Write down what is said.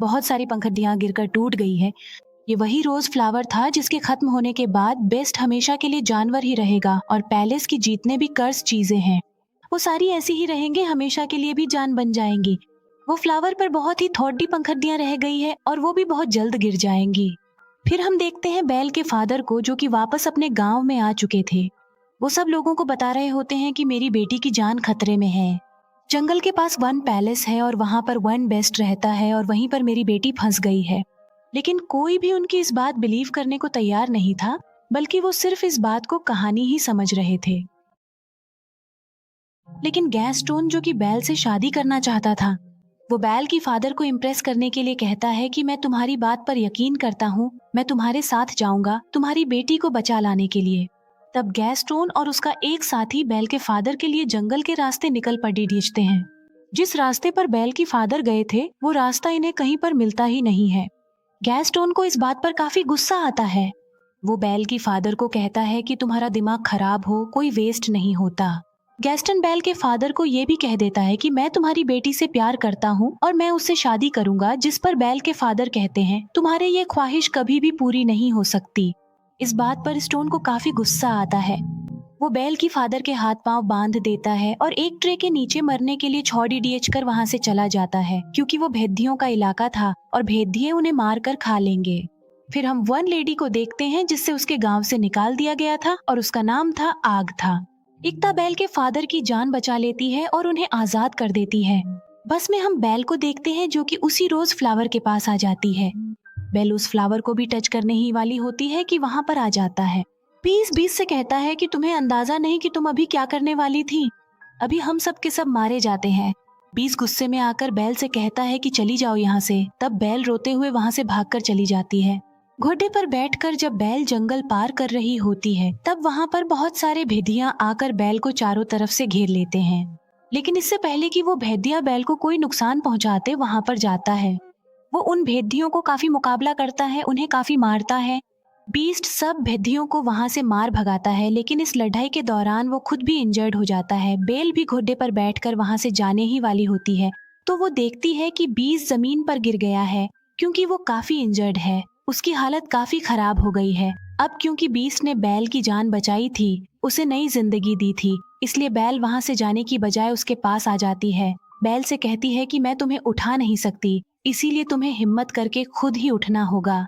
बहुत सारी पंखुड़ियां गिरकर टूट गई है। ये वही रोज फ्लावर था जिसके खत्म होने के बाद बेस्ट हमेशा के लिए जानवर ही रहेगा और पैलेस की जितने भी कर्स चीजें हैं वो सारी ऐसी ही रहेंगे, हमेशा के लिए भी जान बन जाएंगी। वो फ्लावर पर बहुत ही थोड़ी पंखुड़ियां रह गई है और वो भी बहुत जल्द गिर जाएंगी। फिर हम देखते हैं बैल के फादर को जो कि वापस अपने गांव में आ चुके थे। वो सब लोगों को बता रहे होते हैं कि मेरी बेटी की जान खतरे में है। जंगल के पास वन पैलेस है और वहां पर वन बेस्ट रहता है और वहीं पर मेरी बेटी फंस गई है। लेकिन कोई भी उनकी इस बात बिलीव करने को तैयार नहीं था, बल्कि वो सिर्फ इस बात को कहानी ही समझ रहे थे। लेकिन गैस्टोन जो कि बैल से शादी करना चाहता था, वो बैल की फादर को इम्प्रेस करने के लिए कहता है कि मैं तुम्हारी बात पर यकीन करता हूँ, मैं तुम्हारे साथ जाऊंगा तुम्हारी बेटी को बचा लाने के लिए। तब गैस्टोन और उसका एक साथी बैल के फादर के लिए जंगल के रास्ते निकल पड़ते हैं। जिस रास्ते पर बैल की फादर गए थे वो रास्ता इन्हें कहीं पर मिलता ही नहीं है। गैस्टोन को इस बात पर काफी गुस्सा आता है। वो बैल की फादर को कहता है कि तुम्हारा दिमाग खराब हो, कोई वेस्ट नहीं होता। गैस्टन बैल के फादर को ये भी कह देता है कि मैं तुम्हारी बेटी से प्यार करता हूँ और मैं उससे शादी करूंगा, जिस पर बैल के फादर कहते हैं तुम्हारे ये ख्वाहिश कभी भी पूरी नहीं हो सकती। इस बात पर स्टोन को काफी गुस्सा आता है। वो बैल की फादर के हाथ पांव बांध देता है और एक ट्रे के नीचे मरने के लिए छौड़ी डीएच कर वहां से चला जाता है, क्योंकि वो भेदियों का इलाका था और भेदिये उन्हें मार कर खा लेंगे। फिर हम वन लेडी को देखते हैं जिससे उसके गांव से निकाल दिया गया था और उसका नाम था आग था। इक्ता बैल के फादर की जान बचा लेती है और उन्हें आजाद कर देती है। बस में हम बैल को देखते हैं जो कि उसी रोज फ्लावर के पास आ जाती है। बैल उस फ्लावर को भी टच करने ही वाली होती है कि वहां पर आ जाता है। बीस से कहता है कि तुम्हें अंदाजा नहीं कि तुम अभी क्या करने वाली थी, अभी हम सब के सब मारे जाते हैं। बीस गुस्से में आकर बैल से कहता है कि चली जाओ यहाँ से। तब बैल रोते हुए वहां से भागकर चली जाती है। घोड़े पर बैठकर जब बैल जंगल पार कर रही होती है तब वहां पर बहुत सारे भेदियां आकर बैल को चारों तरफ से घेर लेते हैं। लेकिन इससे पहले कि वो भेदिया बैल को कोई नुकसान पहुंचाते वहां पर जाता है। वो उन भेदियों को काफी मुकाबला करता है, उन्हें काफी मारता है। बीस्ट सब भेदियों को वहां से मार भगाता है, लेकिन इस लड़ाई के दौरान वो खुद भी इंजर्ड हो जाता है। बेल भी घोड़े पर बैठकर वहां से जाने ही वाली होती है तो वो देखती है कि बीस्ट जमीन पर गिर गया है, क्योंकि वो काफी इंजर्ड है, उसकी हालत काफी खराब हो गई है। अब क्योंकि बीस्ट ने बैल की जान बचाई थी, उसे नई जिंदगी दी थी, इसलिए बैल वहां से जाने की बजाय उसके पास आ जाती है। बैल से कहती है कि मैं तुम्हें उठा नहीं सकती, इसीलिए तुम्हें हिम्मत करके खुद ही उठना होगा।